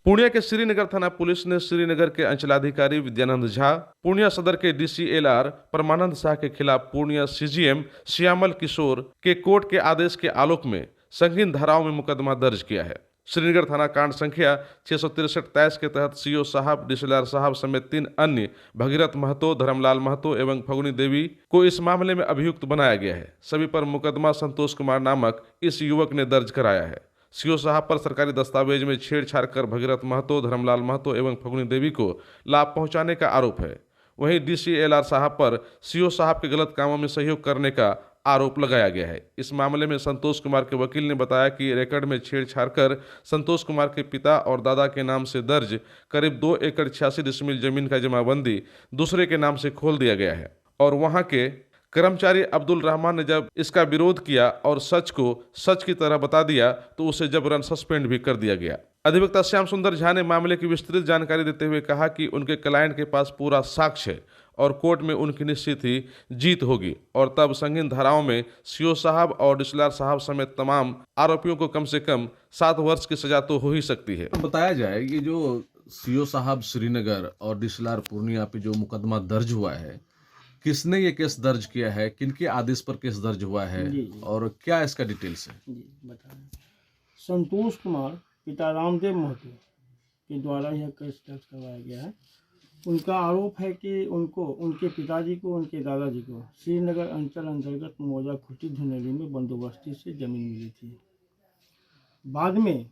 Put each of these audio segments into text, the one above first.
पूर्णिया के श्रीनगर थाना पुलिस ने श्रीनगर के अंचलाधिकारी विद्यानंद झा, पूर्णिया सदर के डीसीएलआर परमानंद शाह के खिलाफ पूर्णिया सीजीएम श्यामल किशोर के कोर्ट के आदेश के आलोक में संगीन धाराओं में मुकदमा दर्ज किया है। श्रीनगर थाना कांड संख्या 663-23 के तहत सीओ साहब, डीसीएलआर साहब समेत 3 अन्य भगीरथ महतो, धर्मलाल महतो एवं फगुनी देवी को इस मामले में अभियुक्त बनाया गया है। सभी पर मुकदमा संतोष कुमार नामक इस युवक ने दर्ज कराया है। सीओ साहब पर सरकारी दस्तावेज में छेड़छाड़ कर भगीरथ महतो, धर्मलाल महतो एवं फगुनी देवी को लाभ पहुंचाने का आरोप है। वहीं डीसीएलआर साहब पर सीओ साहब के गलत कामों में सहयोग करने का आरोप लगाया गया है। इस मामले में संतोष कुमार के वकील ने बताया कि रिकॉर्ड में छेड़छाड़ कर संतोष कुमार के पिता और दादा के नाम से दर्ज करीब 2 एकड़ 86 डिसमिल जमीन का जमाबंदी दूसरे के नाम से खोल दिया गया है और वहां के कर्मचारी अब्दुल रहमान ने जब इसका विरोध किया और सच को सच की तरह बता दिया तो उसे जबरन सस्पेंड भी कर दिया गया। अधिवक्ता श्याम सुंदर झा ने मामले की विस्तृत जानकारी देते हुए कहा कि उनके क्लाइंट के पास पूरा साक्ष्य है और कोर्ट में उनकी निश्चित ही जीत होगी और तब संगीन धाराओं में सीओ साहब और डीसीएलआर साहब समेत तमाम आरोपियों को कम से कम 7 वर्ष की सजा तो हो ही सकती है। बताया जाए कि जो सीओ साहब श्रीनगर और डीसीएलआर पूर्णिया पे जो मुकदमा दर्ज हुआ है, किसने ये केस दर्ज किया है, किनके आदेश पर केस दर्ज हुआ है और क्या इसका डिटेल्स है? जी बताएं। संतोष कुमार पिता रामदेव महतो के द्वारा यह केस दर्ज करवाया गया है। उनका आरोप है कि उनको, उनके पिताजी को, उनके दादाजी को श्रीनगर अंचल अंतर्गत मौजा खुटी धुनेली में बंदोबस्ती से जमीन मिली थी। बाद में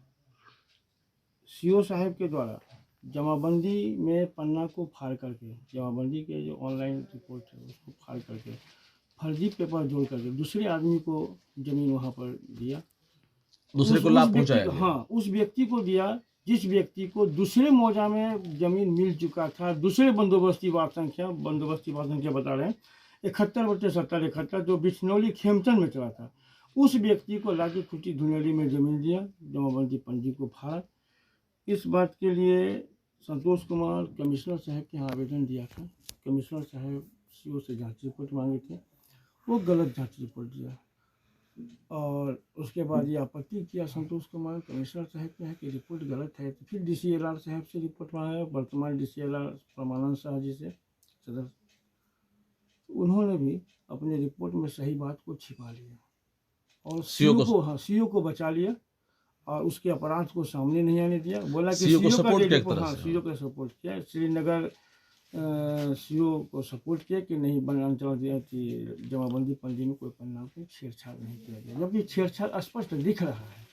सीओ साहब के द्वारा जमाबंदी में पन्ना को फाड़ करके, जमाबंदी के जो ऑनलाइन रिपोर्ट है उसको फाड़ करके फर्जी पेपर जोड़ करके दूसरे आदमी को जमीन वहाँ पर दिया। दूसरे को लाभ पहुंचाया? हाँ, उस व्यक्ति को दिया जिस व्यक्ति को दूसरे मौजा में जमीन मिल चुका था। दूसरे बंदोबस्ती वार्ड संख्या बता रहे हैं 71/70 जो बिछनौली खेमचंद में चला था, उस व्यक्ति को लाके खुटी धुनेली में जमीन दिया, जमाबंदी पंजी को फाड़ा। इस बात के लिए संतोष कुमार कमिश्नर साहब के यहाँ आवेदन दिया था। कमिश्नर साहब सीओ से जांच रिपोर्ट मांगे थे, वो गलत जांच रिपोर्ट दिया और उसके बाद ये आपत्ति किया संतोष कुमार कमिश्नर साहब के यहाँ की रिपोर्ट गलत है। तो फिर डीसीएलआर साहब से रिपोर्ट मांगा, वर्तमान डीसीएलआर परमानंद शाह जी से सदर, उन्होंने भी अपने रिपोर्ट में सही बात को छिपा लिया और सीओ को बचा लिया और उसके अपराध को सामने नहीं आने दिया। बोला कि सीओ को सपोर्ट सीओ का सपोर्ट किया, श्रीनगर सीओ को सपोर्ट किया कि नहीं अंचल दिया कि जमाबंदी पंजी में कोई पन्ना पे छेड़छाड़ नहीं किया गया, जबकि छेड़छाड़ स्पष्ट दिख रहा है।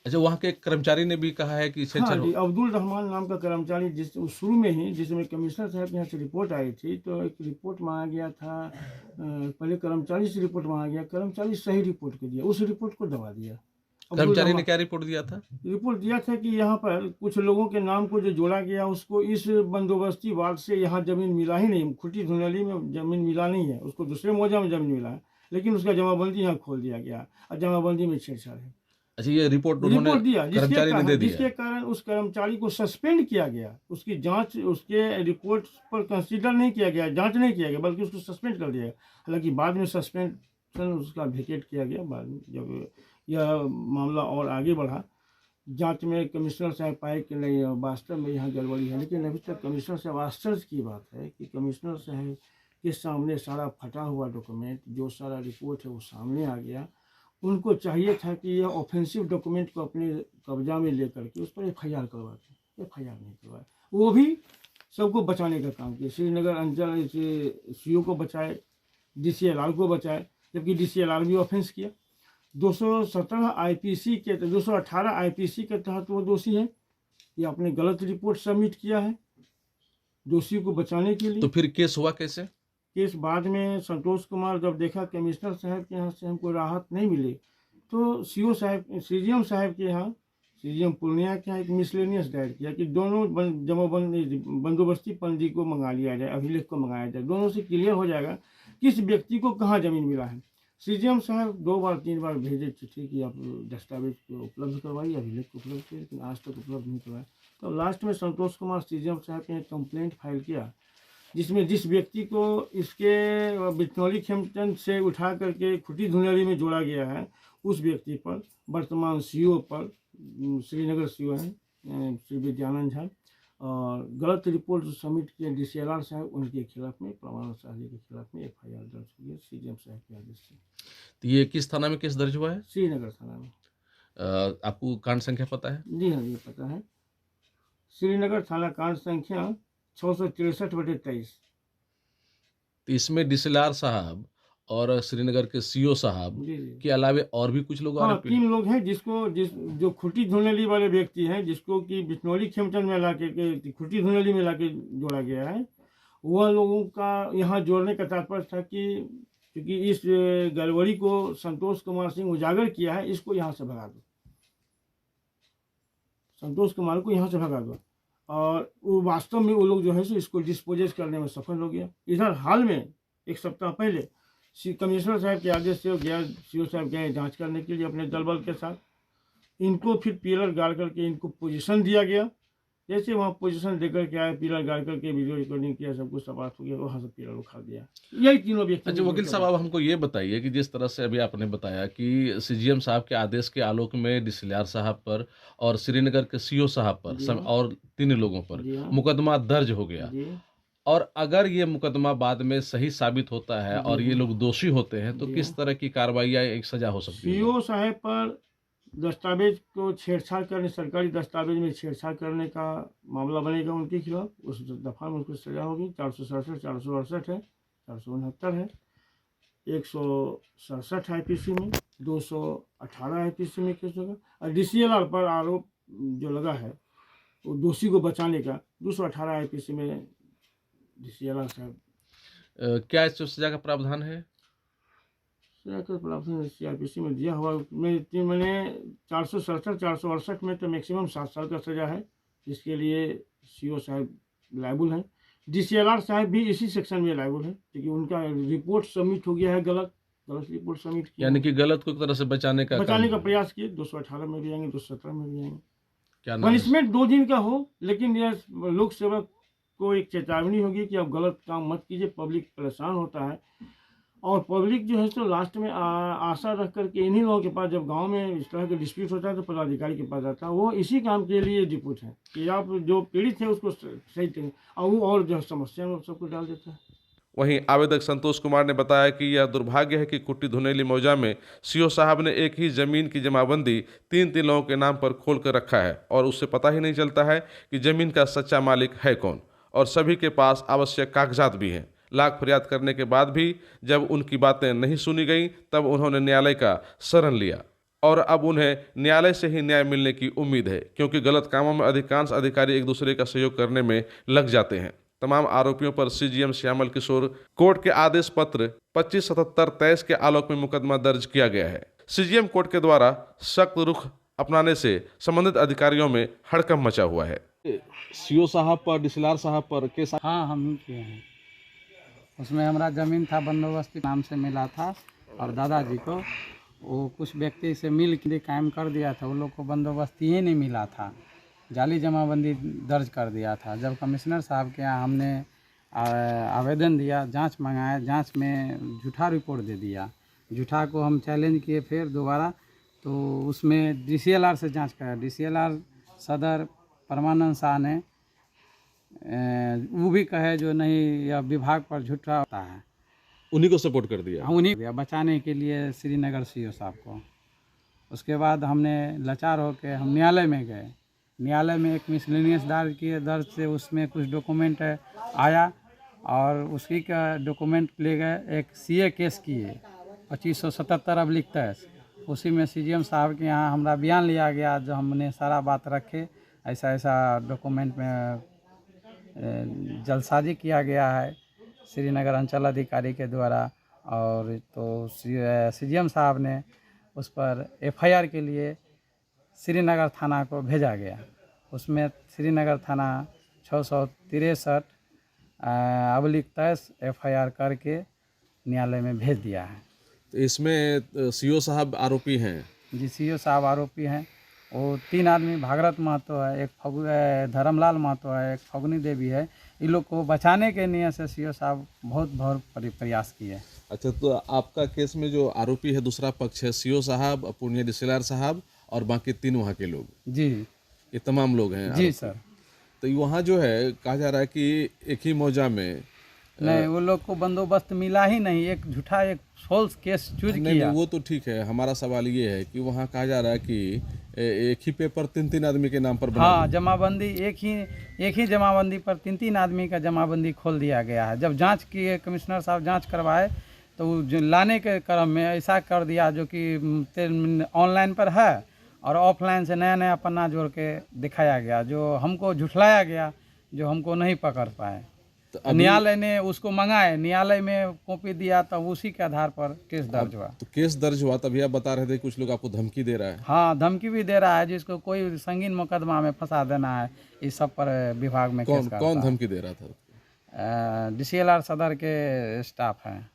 अच्छा, वहाँ के कर्मचारी ने भी कहा है कि अब्दुल रहमान नाम का कर्मचारी जिस शुरू में ही जिसमें कमिश्नर साहब के यहाँ से रिपोर्ट आई थी, तो एक रिपोर्ट मांगा गया था, पहले कर्मचारी से रिपोर्ट मांगा गया, कर्मचारी सही रिपोर्ट को दिया, उस रिपोर्ट को दबा दिया। कर्मचारी ने क्या रिपोर्ट दिया था? रिपोर्ट दिया था कि यहाँ पर कुछ लोगों के नाम को जो जोड़ा गया उसको इस बंदोबस्ती वार्ड से यहाँ जमीन मिला ही नहीं, खुटी धुनेली में जमीन मिला नहीं है, उसको दूसरे मौजा में जमीन मिला है, लेकिन उसका जमाबंदी यहाँ खोल दिया गया और जमाबंदी में छेड़छाड़ है। अच्छा, ये रिपोर्ट दिया जिसके कारण उस कर्मचारी को सस्पेंड किया गया, उसकी जांच, उसके रिपोर्ट पर कंसीडर नहीं किया गया, जांच नहीं किया गया, बल्कि उसको सस्पेंड कर दिया। हालांकि बाद में सस्पेंशन उसका वेकेट किया गया। बाद में जब यह मामला और आगे बढ़ा, जांच में कमिश्नर साहब पाए कि नहीं वास्तव में यहाँ गड़बड़ी है, लेकिन अभी तक कमिश्नर साहब, आश्चर्य की बात है कि कमिश्नर साहब के सामने सारा फटा हुआ डॉक्यूमेंट, जो सारा रिपोर्ट है वो सामने आ गया। उनको चाहिए था कि यह ऑफेंसिव डॉक्यूमेंट को अपने कब्जा में लेकर के उस पर FIR करवाते, FIR नहीं करवाए। वो भी सबको बचाने का काम किया, श्रीनगर अंचल सीओ को बचाए, डीसीएलआर को बचाए, जबकि डीसीएलआर भी ऑफेंस किया। 217 IPC के 218 IPC के तहत वो दोषी है। ये आपने गलत रिपोर्ट सबमिट किया है दोषी को बचाने के लिए। तो फिर केस हुआ कैसे? केस बाद में संतोष कुमार जब देखा कमिश्नर साहब के यहाँ से हमको राहत नहीं मिली, तो सीओ साहब, सीजीएम साहब के यहाँ, सीजीएम पूर्णिया के यहाँ एक मिसलेनियस दायर किया कि दोनों बंदोबस्ती पंजी को मंगा लिया जाए, अभिलेख को मंगाया जाए, दोनों से क्लियर हो जाएगा किस व्यक्ति को कहाँ जमीन मिला है। सीजीएम साहब 2 बार 3 बार भेजे चिट्ठी कि आप दस्तावेज को उपलब्ध करवाइए, अभिलेख को उपलब्ध किए, लेकिन आज तक उपलब्ध नहीं करवाया। तो लास्ट में संतोष कुमार सीजीएम साहब ने कंप्लेंट फाइल किया, जिसमें जिस व्यक्ति को इसके बिछनौली खेमचंद से उठा करके खुटी धुनेली में जोड़ा गया है, उस व्यक्ति पर वर्तमान सीओ पर, श्रीनगर सीओ है, श्री विद्यानंद झा, और गलत रिपोर्ट जो सबमिट किए DCLR साहब, उनके खिलाफ में, प्रमानंद शाह जी के खिलाफ में FIR दर्ज हुई है CGM साहब के आदेश से। तो ये किस थाना में केस दर्ज हुआ है? श्रीनगर थाना में। आपको कांड संख्या पता है? जी हाँ, जी पता है। श्रीनगर थाना कांड संख्या 663/23। तो इसमें DCLR साहब और श्रीनगर के CO साहब जी जी। के अलावे और भी कुछ लोग हाँ, आरोपी 3 लोग हैं जो खुटी धुनेली वाले व्यक्ति हैं, जिसको कि बिश्नोली खेमचंद में के खुटी धुनेली में लाके जोड़ा गया है। वह लोगों का यहाँ जोड़ने का तात्पर्य था कि क्योंकि इस गड़बड़ी को संतोष कुमार सिंह उजागर किया है, इसको यहाँ से भगा दो, संतोष कुमार को यहाँ से भगा दो। और वो वास्तव में वो लोग जो है सो इसको डिस्पोजेस करने में सफल हो गया। इधर हाल में 1 सप्ताह पहले कमिश्नर साहब के आदेश से गया, CO साहब गए जांच करने के लिए अपने दल बल के साथ। इनको फिर पिलर गाड़ करके इनको पोजीशन दिया गया। जैसे वहाँ पोजीशन देकर के आए, पिलर गाड़ करके वीडियो रिकॉर्डिंग किया, सब कुछ समाप्त हो गया, वहाँ से पिलर उठा दिया। यही तीनों व्यक्ति। अच्छा वकील साहब, अब हमको ये बताइए कि जिस तरह से अभी आपने बताया कि CGM साहब के आदेश के आलोक में DCLR साहब पर और श्रीनगर के CO साहब पर और 3 लोगों पर मुकदमा दर्ज हो गया, और अगर ये मुकदमा बाद में सही साबित होता है और ये लोग दोषी होते हैं, तो किस तरह की कार्रवाई या एक सजा हो सकती है? CO साहब पर दस्तावेज को छेड़छाड़ करने, सरकारी दस्तावेज में छेड़छाड़ करने का मामला बनेगा उनके खिलाफ। उस दफा में उनको सजा होगी। 467, 468 है, 469 है, 167 IPC में, 218 IPC में केस होगा। और DCLR पर आरोप जो लगा है वो दोषी को बचाने का 218 IPC में DCLR साहब। क्या इस सजा का प्रावधान है? सजा का प्रावधान CRPC में दिया हुआ। मैंने 467, 468 में तो मैक्सिमम 7 साल का सजा है, जिसके लिए CO साहब लायबल हैं। DCLR साहब भी इसी सेक्शन में लायबल है, क्योंकि उनका रिपोर्ट सबमिट हो गया है, गलत रिपोर्ट सबमिट किया, यानी कि गलत को एक तरह से बचाने का प्रयास किए। 218 में भी आएंगे, 217 में भी आएंगे। क्या नाम है? पनिशमेंट 2 दिन का हो, लेकिन यह लोक सेवक को एक चेतावनी होगी कि आप गलत काम मत कीजिए। पब्लिक परेशान होता है, और पब्लिक जो है तो लास्ट में आशा रख करके इन्हीं लोगों के पास, जब गांव में इस तरह का डिस्प्यूट होता है तो पदाधिकारी के पास आता है। वो इसी काम के लिए डिप्यूट है कि आप जो पीड़ित है उसको सही करें, और वो और जो समस्या में सबको डाल देता है। वहीं आवेदक संतोष कुमार ने बताया कि यह दुर्भाग्य है कि कुट्टी धुनेली मौजा में CO साहब ने एक ही जमीन की जमाबंदी 3 लोगों के नाम पर खोल कर रखा है, और उससे पता ही नहीं चलता है कि जमीन का सच्चा मालिक है कौन, और सभी के पास आवश्यक कागजात भी हैं। लाख फरियाद करने के बाद भी जब उनकी बातें नहीं सुनी गईं, तब उन्होंने न्यायालय का शरण लिया, और अब उन्हें न्यायालय से ही न्याय मिलने की उम्मीद है, क्योंकि गलत कामों में अधिकांश अधिकारी एक दूसरे का सहयोग करने में लग जाते हैं। तमाम आरोपियों पर CGM श्यामल किशोर कोर्ट के आदेश पत्र 2577-23 के आलोक में मुकदमा दर्ज किया गया है। CGM कोर्ट के द्वारा सख्त रुख अपनाने से संबंधित अधिकारियों में हड़कंप मचा हुआ है। CO साहब पर, DCLR साहब पर केस? हाँ, हम ही किए हैं। उसमें हमारा ज़मीन था, बंदोबस्ती नाम से मिला था, और दादाजी को वो कुछ व्यक्ति से मिल के कायम कर दिया था। वो लोग को बंदोबस्ती ही नहीं मिला था, जाली जमाबंदी दर्ज कर दिया था। जब कमिश्नर साहब के यहाँ हमने आवेदन दिया, जांच मंगाया, जांच में झूठा रिपोर्ट दे दिया। झूठा को हम चैलेंज किए फिर दोबारा, तो उसमें DCLR से जांच कराया। DCLR सदर परमानंद शाह ने वो भी कहे जो नहीं, यह विभाग पर झूठा होता है, उन्हीं को सपोर्ट कर दिया। उन्हीं बचाने के लिए श्रीनगर CO साहब को। उसके बाद हमने लाचार होकर हम न्यायालय में गए। न्यायालय में एक मिसलेनियस दायर किए, दर्ज से उसमें कुछ डॉक्यूमेंट आया, और उसी का डॉक्यूमेंट ले गए। एक CA केस किए 2577/23। उसी में CGM साहब के यहाँ हमारा बयान लिया गया, जो हमने सारा बात रखे, ऐसा ऐसा डॉक्यूमेंट में जलसाजी किया गया है श्रीनगर अंचल अधिकारी के द्वारा। और तो CGM साहब ने उस पर FIR के लिए श्रीनगर थाना को भेजा गया। उसमें श्रीनगर थाना 663/23 FIR करके न्यायालय में भेज दिया है। तो इसमें CO साहब आरोपी हैं? जी, CO साहब आरोपी हैं। वो 3 आदमी, भागरत महतो है, एक धर्मलाल महतो है, एक फगुनी देवी है। इन लोग को बचाने के नियत से CO साहब बहुत प्रयास किए। अच्छा, तो आपका केस में जो आरोपी है, दूसरा पक्ष है, CO साहब, पूर्णिया DCLR साहब और बाकी 3 वहाँ के लोग? जी, ये तमाम लोग हैं जी आरोपी। सर। तो वहाँ जो है कहा जा रहा है कि एक ही मौजा में नहीं, वो लोग को बंदोबस्त मिला ही नहीं, एक झूठा एक फॉल्स केस चूज नहीं, किया। नहीं, वो तो ठीक है। हमारा सवाल ये है कि वहाँ कहा जा रहा है कि एक ही पेपर 3-3 आदमी के नाम पर बना हाँ, जमाबंदी एक ही जमाबंदी पर 3-3 आदमी का जमाबंदी खोल दिया गया है। जब जांच किए, कमिश्नर साहब जांच करवाए तो वो जो लाने के क्रम में ऐसा कर दिया जो कि ऑनलाइन पर है और ऑफलाइन से नया नया पन्ना जोड़ के दिखाया गया, जो हमको झुठलाया गया, जो हमको नहीं पकड़ पाए। तो अभी- न्यायालय ने उसको मंगाए, न्यायालय में कॉपी दिया, तब उसी के आधार पर केस दर्ज हुआ। तो केस दर्ज हुआ, तभी आप बता रहे थे कुछ लोग आपको धमकी दे रहा है। हाँ, धमकी भी दे रहा है, जिसको कोई संगीन मुकदमा में फंसा देना है, इस सब पर विभाग में केस कौन करता कौन है। धमकी दे रहा था? DCLR सदर के स्टाफ हैं,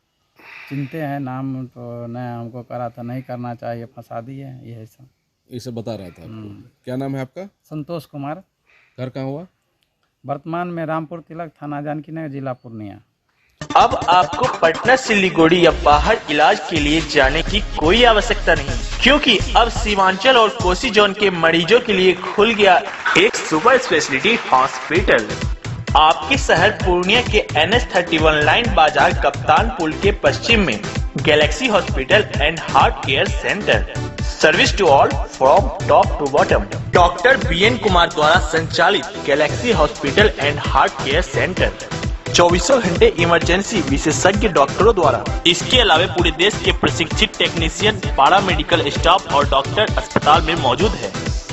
चिंते हैं, नाम तो नहीं हमको करा था, नहीं करना चाहिए, फंसा दिए, यही सब। ये सब बता रहा था आपको। क्या नाम है आपका? संतोष कुमार, घर कहाँ हुआ? वर्तमान में रामपुर तिलक, थाना जानकी नगर, जिला पूर्णिया। अब आपको पटना, सिलीगुड़ी या बाहर इलाज के लिए जाने की कोई आवश्यकता नहीं, क्योंकि अब सीमांचल और कोसी जोन के मरीजों के लिए खुल गया एक सुपर स्पेशलिटी हॉस्पिटल। आपके शहर पूर्णिया के NH31 लाइन बाजार कप्तान पुल के पश्चिम में Galaxy Hospital and Heart Care Centre. Service to all from top to bottom. Doctor BN Kumar द्वारा संचालित Galaxy Hospital and Heart Care Centre 24 घंटे इमरजेंसी विशेषज्ञ डॉक्टरों द्वारा। इसके अलावा पूरे देश के प्रशिक्षित टेक्नीशियन, पारा मेडिकल स्टाफ और डॉक्टर अस्पताल में मौजूद है।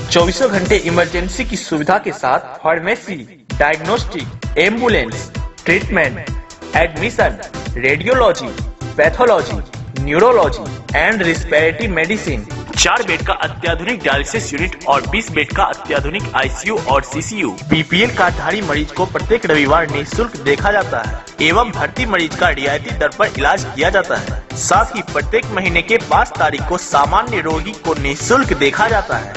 24 घंटे इमरजेंसी की सुविधा के साथ pharmacy, diagnostic, ambulance, treatment, admission, radiology, pathology, neurology and respiratory medicine. 4 bed का अत्याधुनिक डायलिसिस यूनिट और 20 बेड का अत्याधुनिक ICU और CCU। BPL कार्डधारी मरीज को प्रत्येक रविवार निःशुल्क देखा जाता है एवं भर्ती मरीज का रियायती दर पर इलाज किया जाता है। साथ ही प्रत्येक महीने के 5 तारीख को सामान्य रोगी को निःशुल्क देखा जाता है।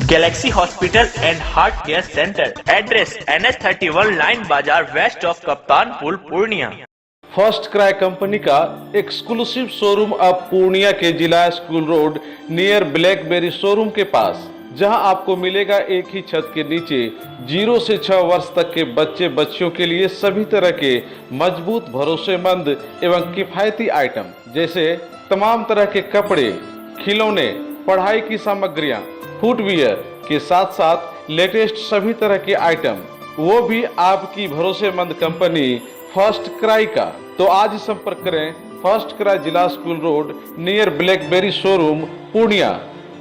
Galaxy Hospital and Heart Care centre, address NH31 line बाजार, वेस्ट ऑफ कप्तान पुल, पूर्णिया। फर्स्ट क्राई कंपनी का एक्सक्लूसिव शोरूम अब पूर्णिया के जिला school road near BlackBerry showroom के पास, जहां आपको मिलेगा एक ही छत के नीचे 0 से 6 वर्ष तक के बच्चे बच्चियों के लिए सभी तरह के मजबूत, भरोसेमंद एवं किफायती आइटम, जैसे तमाम तरह के कपड़े, खिलौने, पढ़ाई की सामग्रियां, फुटवियर के साथ साथ लेटेस्ट सभी तरह के आइटम, वो भी आपकी भरोसेमंद कंपनी फर्स्ट क्राई का। तो आज ही संपर्क करें फर्स्ट क्राई जिला school road near BlackBerry showroom, Purnia.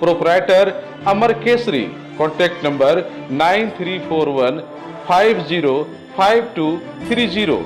Proprietor Amar Kesari. Contact number 9341 505230।